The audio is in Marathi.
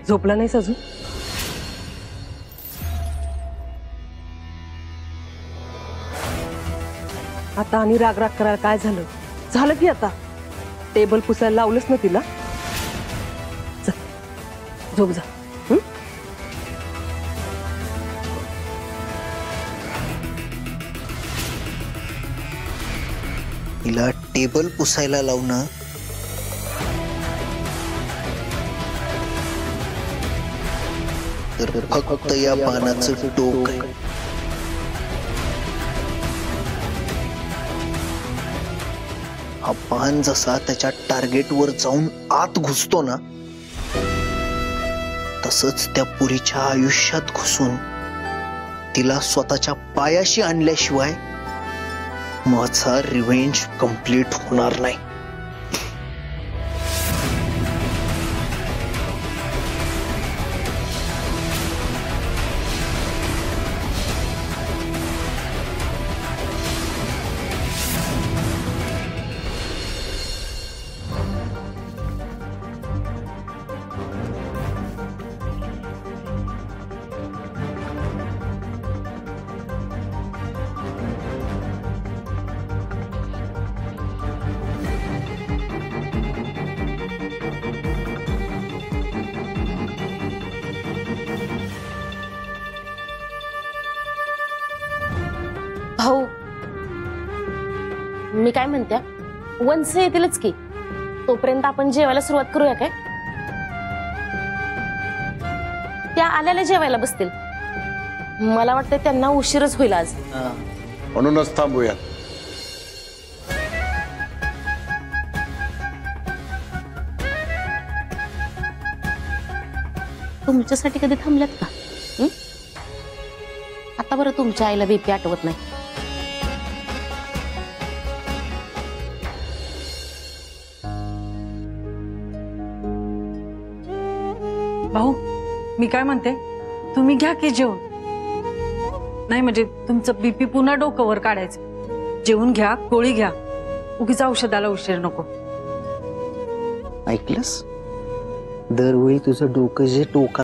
झोपला नाहीस अजून? आता आणि राग राग करायला काय झालं? झालं की आता टेबल पुसायला लावलंच ना तिला. झोप जा. तिला टेबल पुसायला लावणं तर फक्त या पानाचं टोक आहे. हा पान जसा त्याच्या टार्गेटवर जाऊन आत घुसतो ना, तसंच त्या पुरीच्या आयुष्यात घुसून तिला स्वतःच्या पायाशी आणल्याशिवाय माझा रिव्हेंज कंप्लीट होणार नाही. भाऊ, मी काय म्हणते, वंस येतीलच की, तोपर्यंत आपण जेवायला सुरुवात करूया काय? त्या आल्याला जेवायला बसतील. मला वाटतं त्यांना उशीरच होईल आज. म्हणूनच थांबूया. तुमच्यासाठी कधी थांबल्यात का? आता बरं तुमच्या आईला बीपी आठवत नाही. भाऊ, मी काय म्हणते, तुम्ही घ्या की जेवून. नाही म्हणजे तुमचं बीपी पुन्हा डोकंवर काढायचं. जेवून घ्या, गोळी घ्या, उगीच औषधाला उशीर नको. ऐकलंस? दरवेळी तुझं डोकं जे टोका